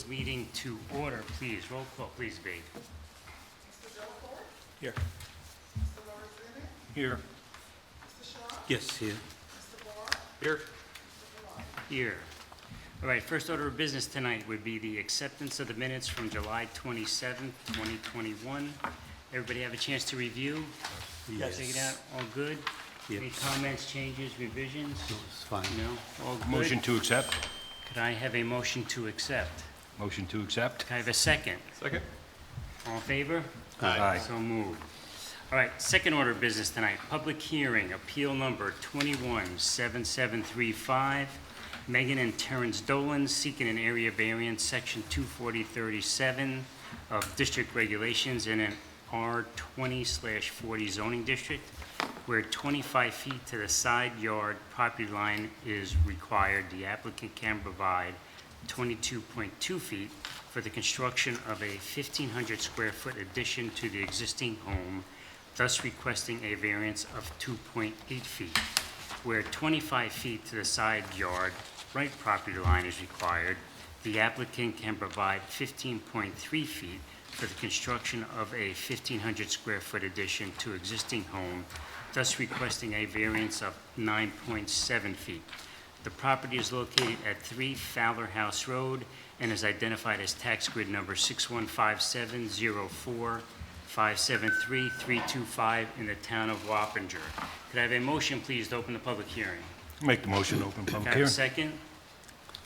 Meeting to order, please. Roll call, please, be. Here. Here. Yes, here. Here. Here. All right, first order of business tonight would be the acceptance of the minutes from July 27th, 2021. Everybody have a chance to review? Yes. Check it out, all good? Yes. Any comments, changes, revisions? No, it's fine. No, all good? Motion to accept. Could I have a motion to accept? Motion to accept. Could I have a second? Second. All in favor? Aye. So moved. All right, second order of business tonight, public hearing, appeal number 217735. Megan and Terrence Dolan seeking an area variance, section 24037 of district regulations in an R20/40 zoning district, where 25 feet to the side yard property line is required. The applicant can provide 22.2 feet for the construction of a 1,500 square foot addition to the existing home, thus requesting a variance of 2.8 feet. Where 25 feet to the side yard right property line is required, the applicant can provide 15.3 feet for the construction of a 1,500 square foot addition to existing home, thus requesting a variance of 9.7 feet. The property is located at 3 Fowler House Road and is identified as tax grid number 615704573-325 in the town of Wappinger. Could I have a motion, please, to open the public hearing? Make the motion to open Could public I have a hearing. second?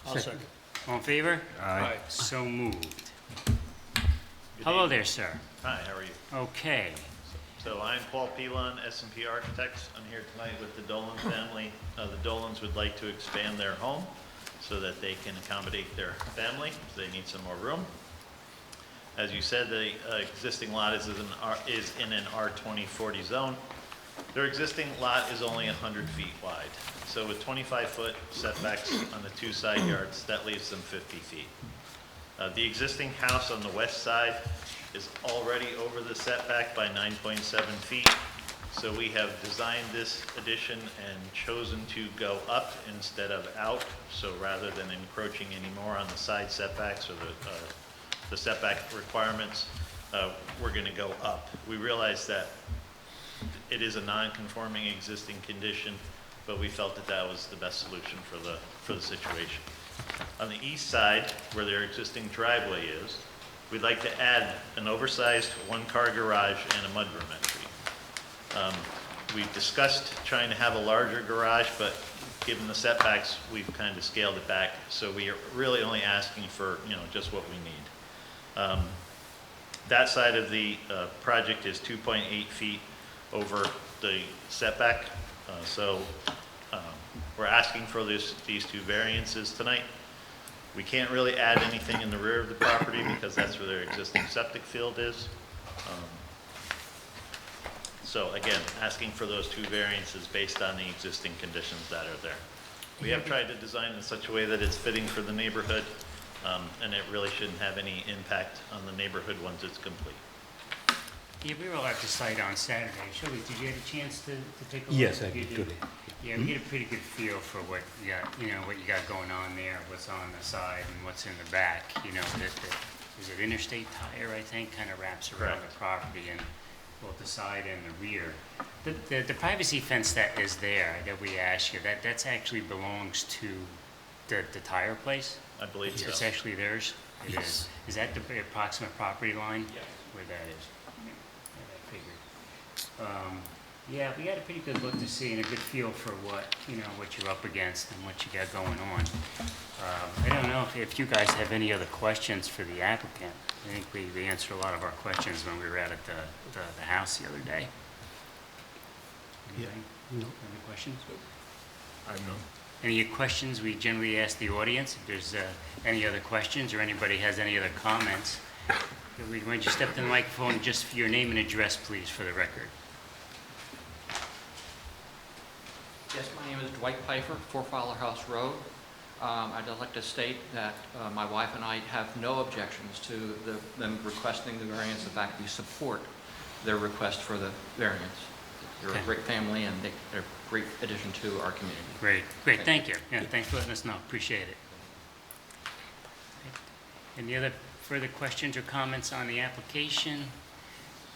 I'll second. All in favor? Aye. So moved. Hello there, sir. Hi, how are you? Okay. So I'm Paul Pilon, S&P Architects. I'm here tonight with the Dolan family. The Dolans would like to expand their home so that they can accommodate their family. So they need some more room. As you said, the existing lot is in an R20/40 zone. Their existing lot is only 100 feet wide. So with 25-foot setbacks on the two side yards, that leaves them 50 feet. The existing house on the west side is already over the setback by 9.7 feet. So we have designed this addition and chosen to go up instead of out. So rather than encroaching any more on the side setbacks or the setback requirements, we're going to go up. We realize that it is a non-conforming existing condition, but we felt that that was the best solution for the situation. On the east side, where their existing driveway is, we'd like to add an oversized one-car garage and a mudroom entry. We've discussed trying to have a larger garage, but given the setbacks, we've kind of scaled it back. So we are really only asking for, just what we need. That side of the project is 2.8 feet over the setback. We're asking for these two variances tonight. We can't really add anything in the rear of the property because that's where their existing septic field is. So again, asking for those two variances based on the existing conditions that are there. We have tried to design in such a way that it's fitting for the neighborhood, and it really shouldn't have any impact on the neighborhood once it's complete. Yeah, we were all at the site on Saturday. Shirley, did you have a chance to take a look? Yes, I You did today. Yeah, we get a pretty good feel for what you got, what you got going on there, what's on the side and what's in the back. Is it interstate tire, I think, kind of wraps around Correct. the property and both the side and the rear. The privacy fence that is there, that we asked you, that's actually belongs to the tire place? I believe so. It's actually theirs? It Yes. is. Is that the approximate property line? Yes. Where that is? Yeah, I figured. Yeah, we got a pretty good look to see and a good feel for what you're up against and what you got going on. I don't know if you guys have any other questions for the applicant. I think we answered a lot of our questions when we were out at the house the other day. Yeah. Anything? No. Any questions? I have none. Any questions? We generally ask the audience if there's any other questions or anybody has any other comments. Why don't you step to the microphone just for your name and address, please, for the record. Yes, my name is Dwight Pfeiffer, 4 Fowler House Road. I'd like to state that my wife and I have no objections to them requesting the variance. In fact, we support their request for the variance. They're Okay. a great family and they're a great addition to our community. Great, thank you. Yeah, thanks for letting us know, appreciate it. Any other further questions or comments on the application?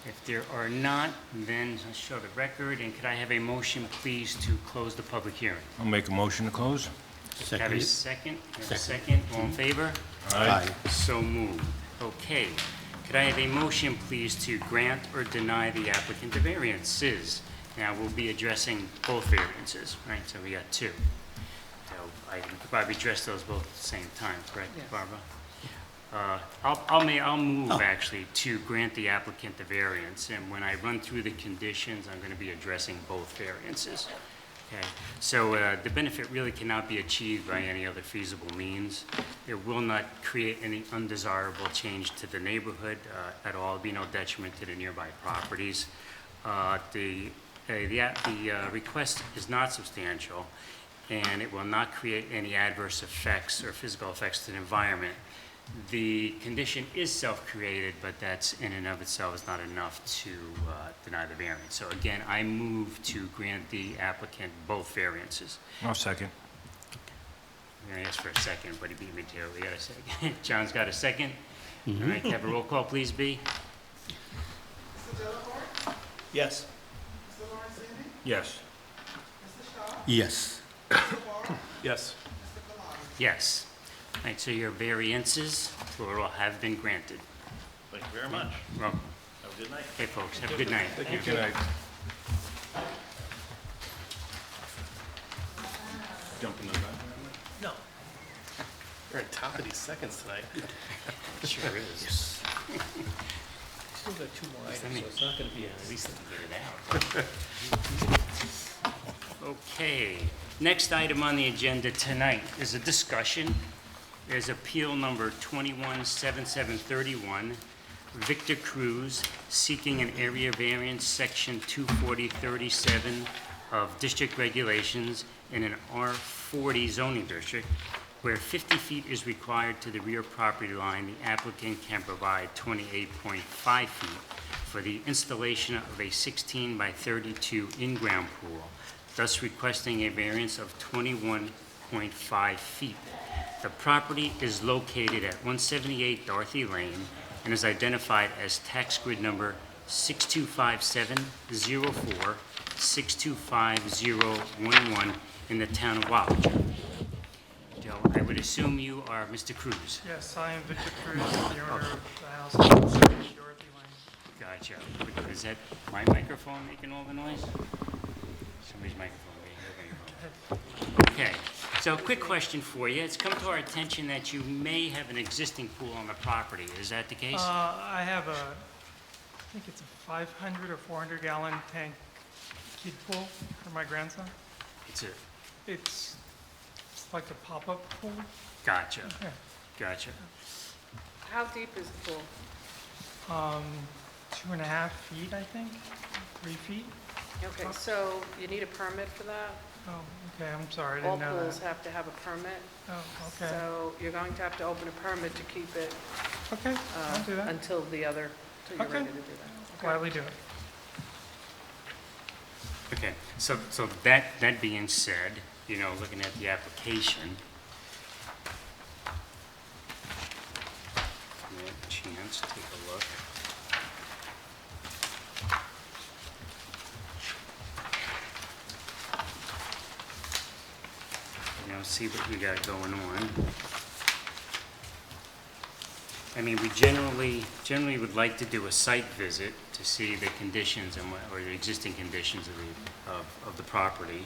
If there are not, then I'll show the record, and could I have a motion, please, to close the public hearing? I'll make a motion to close. Have a Second. second? Have a second, all in favor? Aye. So moved. Okay. Could I have a motion, please, to grant or deny the applicant the variances? Now, we'll be addressing both variances, right? So we got two. So I can probably address those both at the same time, correct, Barbara? I'll move actually to grant the applicant the variance, and when I run through the conditions, I'm going to be addressing both variances. Okay, so the benefit really cannot be achieved by any other feasible means. It will not create any undesirable change to the neighborhood at all. There'll be no detriment to the nearby properties. The request is not substantial, and it will not create any adverse effects or physical effects to the environment. The condition is self-created, but that's in and of itself is not enough to deny the variance. So again, I move to grant the applicant both variances. I'll second. I'm going to ask for a second, but he beat me to it. We got a second. John's got a second. All right, can I have a roll call, please, B? Yes. Yes. Yes. Yes. Yes. All right, so your variances, plural, have been granted. Thank you very much. Welcome. Have a good night. Okay, folks, have a good night. Good night. Jump in the back. No. You're on top of these seconds tonight. Sure is. Still got two more Let items, me- so it's not gonna be At a... least I can get it out. Okay, next item on the agenda tonight is a discussion. There's appeal number 217731, Victor Cruz seeking an area variance, section 24037 of district regulations in an R40 zoning district, where 50 feet is required to the rear property line. The applicant can provide 28.5 feet for the installation of a 16 by 32 in-ground pool, thus requesting a variance of 21.5 feet. The property is located at 178 Dorothy Lane and is identified as tax grid number 625704, 625011 in the town of Wappinger. Joe, I would assume you are Mr. Cruz. Yes, I am Victor Cruz, the owner of the house on 170 Dorothy Lane. Gotcha. Is that my microphone making all the noise? Somebody's microphone making all the noise. Okay, so quick question for you. It's come to our attention that you may have an existing pool on the property. Is that the case? I have I think it's a 500 or 400 gallon tank kid pool for my grandson. It's a, It's like a pop-up pool. gotcha, Yeah. gotcha. How deep is the pool? 2.5 feet, I think, 3 feet. Okay, so you need a permit for that? Oh, okay, I'm sorry, I All didn't know pools that. have to have a permit. Oh, okay, So you're going to have to open a permit to keep it okay, I'll do that. until you're Okay. ready to do that. Okay. Gladly do it. Okay, so that being said, you know, looking at the application, give me a chance, take a look. You know, see what we got going on. I mean, we generally would like to do a site visit to see the conditions and or the existing conditions of the property.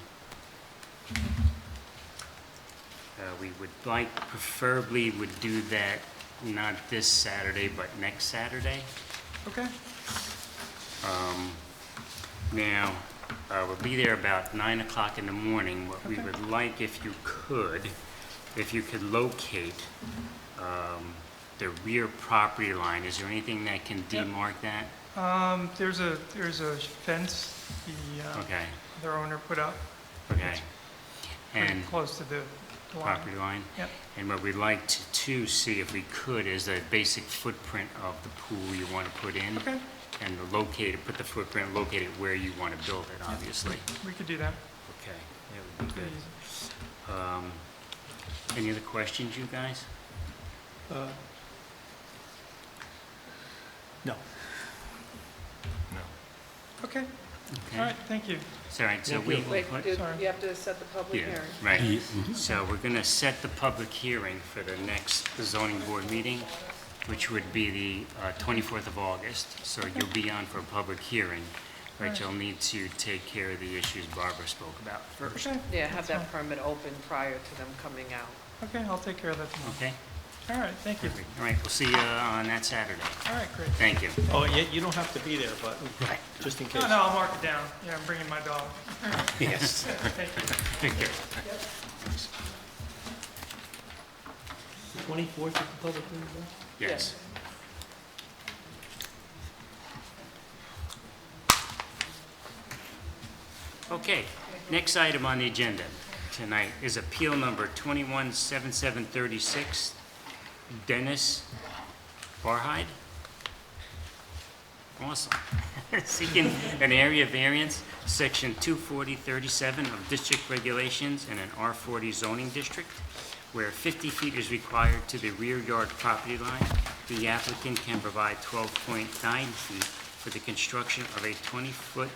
We would like, preferably would do that not this Saturday, but next Saturday. Okay, Now, we'll be there about 9 o'clock in the morning. What we would like, if you could locate the rear property line. Is there anything that can demarc that? there's a fence the Okay, their owner put up, okay. pretty And close to the line. property line? Yep. And what we'd like to see, if we could, is the basic footprint of the pool you want to put in. Okay, And locate it, put the footprint, locate it where you want to build it, obviously. we could do that. Okay, that would be Pretty good. easy. Any other questions, you guys? Okay, Okay. all right, thank you. It's all right, so we will Wait, put... you Sorry. have to set the public Yeah, hearing. right. Yeah, So we're going to set the public hearing for the next zoning board meeting, which would be the 24th of August. So you'll be on for a public hearing, but Right. you'll need to take care of the issues Barbara spoke about first. Okay, Yeah, have that's that permit open prior to them coming out. okay, I'll take care of that tomorrow. Okay? All right, thank you. Perfect. All right, we'll see you on that Saturday. All right, great. Thank you. Oh, you don't have to be there, but just in case. No, I'll mark it down. Yeah, I'm bringing my dog. Yes. Thank you. Take care. 24th is the public hearing, Bill? Yes. Okay, next item on the agenda tonight is appeal number 217736, Dennis Barhide. Awesome. Seeking an area variance, section 24037 of district regulations in an R40 zoning district, where 50 feet is required to the rear yard property line. The applicant can provide 12.9 feet for the construction of a 28-foot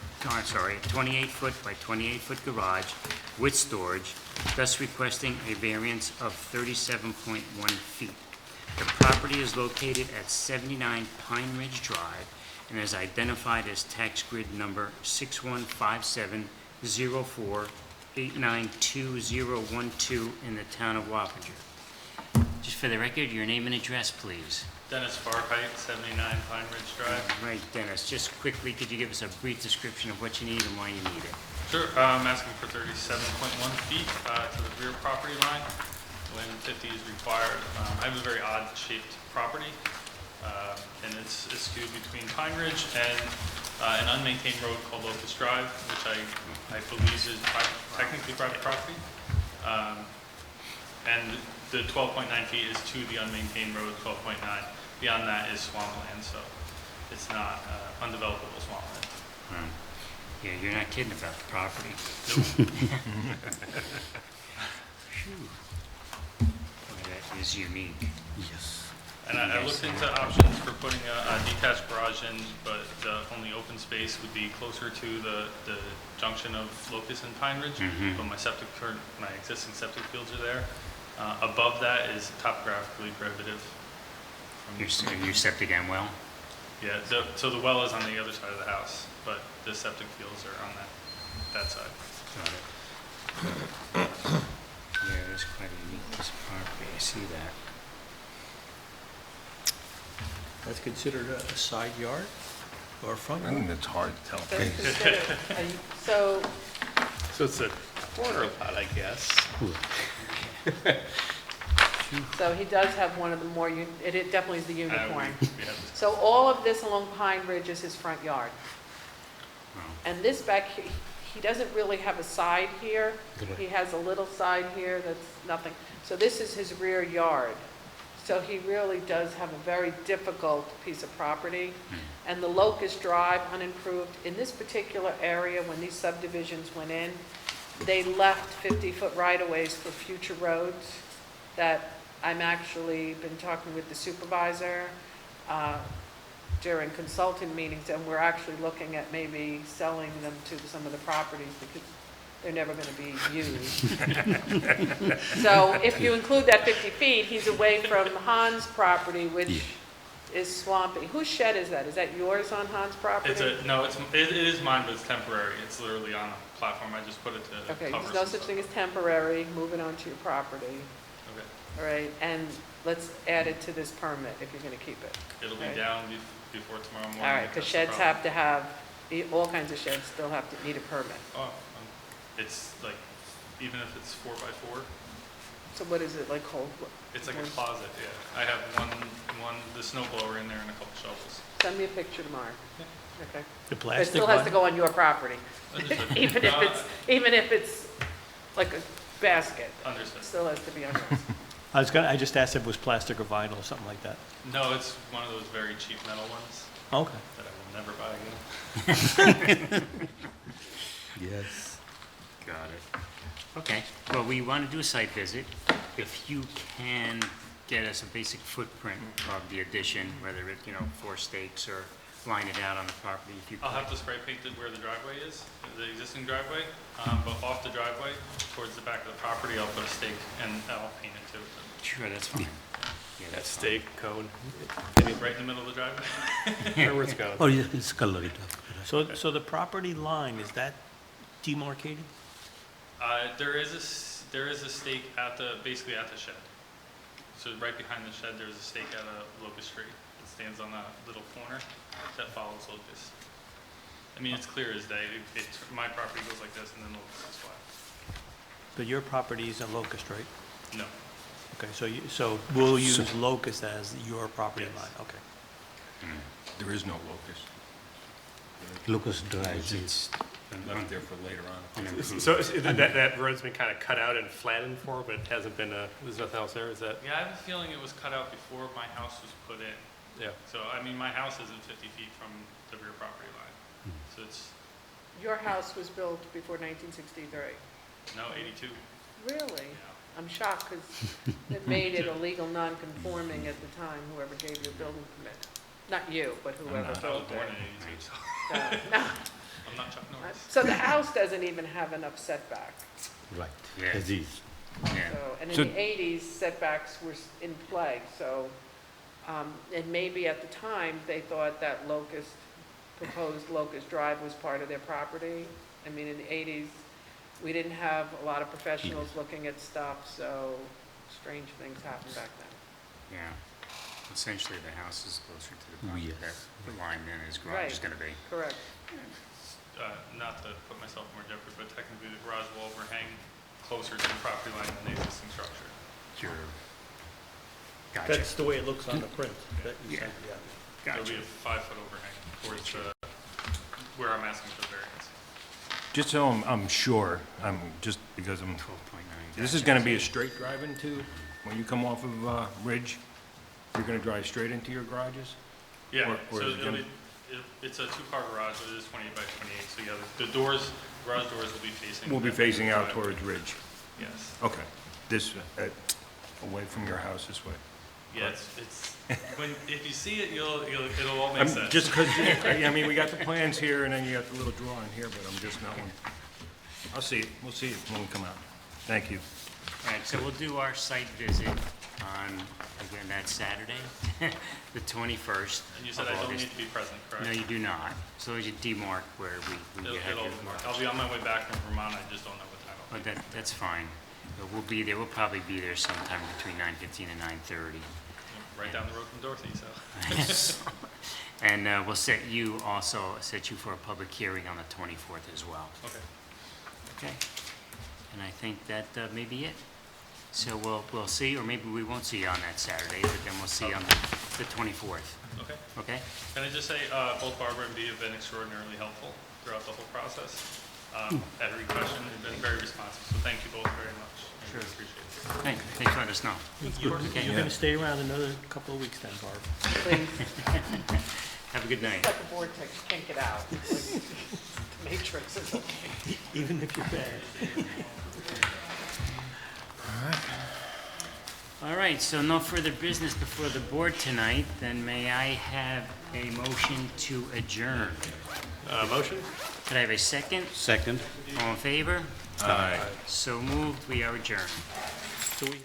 by 28-foot garage with storage, thus requesting a variance of 37.1 feet. The property is located at 79 Pine Ridge Drive and is identified as tax grid number 615704892012 in the town of Wappinger. Just for the record, your name and address, please. Dennis Barhite, 79 Pine Ridge Drive. Right, Dennis, just quickly, could you give us a brief description of what you need and why you need it? Sure, I'm asking for 37.1 feet to the rear property line when 50 is required. I have a very odd-shaped property, and it's skewed between Pine Ridge and an unmaintained road called Locust Drive, which I believe is technically private property. And the 12.9 feet is to the unmaintained road, 12.9. Beyond that is swampland, so it's not undevelopable swampland. Yeah, you're not kidding about the property. Phew. Boy, that is unique. Yes. And I looked into options for putting a detached garage in, but the only open space would be closer to the junction of Locust and Pine Ridge. Mhm. But my existing septic fields are there. Above that is topographically prohibitive. Your septic and well? Yeah, so the well is on the other side of the house, but the septic fields are on that side. Got it. Yeah, that's quite a unique piece of property, I see that. That's considered a side yard or a front yard? That's hard to tell. That's considered- So, So it's a corner lot, I guess. so he does have one of the more, it definitely is the unicorn. We have this. So all of this along Pine Ridge is his front yard. Wow. And this back, he doesn't really have a side here. He has a little side here that's nothing. So this is his rear yard. So he really does have a very difficult piece of property. And the Locust Drive, unimproved, in this particular area, when these subdivisions went in, they left 50-foot right-of-ways for future roads that I'm actually been talking with the supervisor during consultant meetings, and we're actually looking at maybe selling them to some of the properties because they're never going to be used. So if you include that 50 feet, he's away from Hans' property, which is swampy. Whose shed is that? Is that yours on Hans' property? It is mine, but it's temporary. It's literally on a platform. I just put it to Okay, cover there's no some such stuff. thing as temporary, moving onto your property. Okay. All right, and let's add it to this permit if you're going to keep it. It'll be Right. down before tomorrow morning. All right, if because that's the sheds problem. have to have, all kinds of sheds still have to need a permit. Oh, it's like, even if it's 4x4, So what is it, like hold? it's like a closet, yeah. I have the snow blower in there and a couple shovels. Send me a picture tomorrow. Okay. The But it plastic still has to one? go on your property, Understood. even if it's like a basket, it Understood. still has to be on yours. I just asked if it was plastic or vinyl or something like that. No, it's one of those very cheap metal ones Okay. that I will never buy again. Yes. Got it. Okay, well, we want to do a site visit. If you can get us a basic footprint of the addition, whether it, 4 stakes or line it out on the property if you I'll could. have to spray paint it where the driveway is, the existing driveway, but off the driveway, towards the back of the property, I'll put a stake and I'll paint it too. Sure, that's fine. Yeah, That that's fine. stake, cone, Right in the middle of the driveway. where it's going. Oh, you just color it up. So the property line, is that demarcated? There is a stake at basically at the shed. So right behind the shed, there's a stake at a locust tree. It stands on a little corner that follows locust. I mean, it's clear as day. My property goes like this and then locust is flat. But your property is a locust, right? No. Okay, so we'll use locust as your property Yes. line, okay. There is no locus. Lucas Drive. It's Been left there for later on. an improvement. So that road's been kind of cut out and flattened for, but it hasn't been, there's nothing else there, is that? Yeah, I have a feeling it was cut out before my house was put in. Yeah. So, I mean, my house isn't 50 feet from the rear property line. So it's, Your house was built before 1963. no, 82. Really? Yeah. I'm shocked because it made it illegal non-conforming at the time, whoever gave you a building permit. Not you, but whoever I was built born it. in 82, so No. I'm not Chuck Norris. So the house doesn't even have enough setback. Right, Yeah. as is. Yeah. So, and in So- the 80s, setbacks were in play, so, and maybe at the time, they thought that proposed Locust Drive was part of their property. I mean, in the 80s, we didn't have a lot of professionals looking at stuff, so strange things happened back then. Yeah. Essentially, the house is closer to the property. Yes. The line then his garage is Right. going to be. Correct. Not to put myself in more jeopardy, but technically the garage will overhang closer to the property line than the existing structure. Sure. Gotcha. That's the way it looks on the print that you Yeah. sent, yeah. There'll be Gotcha. a 5-foot overhang towards where I'm asking for the variance. Just so I'm sure, just because 12.9. this is gonna be a straight drive into, when you come off of Ridge, you're gonna drive straight into your garages? Yeah, Or so is it gonna- it's a two-car garage, it is 28 by 28, so yeah, the doors, garage doors will be facing. We'll be the facing out driveway. towards Ridge. Yes, Okay, this, away from your house this way. yeah, it's, if you see it, it'll all make I'm sense. just because, I mean, we got the plans here, and then you got the little drawing here, but I'm just not one. I'll see it, we'll see it when we come out. Thank you. All right, so we'll do our site visit on, again, that Saturday, the 21st And you said of I don't August. need to be present, correct? No, you do not. So as you demark where we It'll have your mark. garage. I'll be on my way back from Vermont, I just don't know what time. But that's fine. But we'll be there, we'll probably be there sometime between 9:15 and 9:30. Right down the road from Dorothy, so. And we'll set you for a public hearing on the 24th as well. Okay. Okay? And I think that may be it. So we'll see, or maybe we won't see you on that Saturday, but then we'll see you on the 24th. Okay. Okay? Can I just say, both Barbara and Bea have been extraordinarily helpful throughout the whole process. Every question, they've been very responsive, so thank you both very much. I really appreciate it. Thanks for letting us know. You're Okay. gonna stay around another couple of weeks then, Barb? Please, Have a good night. it's like a vortex, you can't get out. It's like the Matrix or something. Even if you're bad. All right, so no further business before the board tonight, then may I have a motion to adjourn? Motion? Could I have a second? Second. All in favor? Aye. So moved, we are adjourned. So we.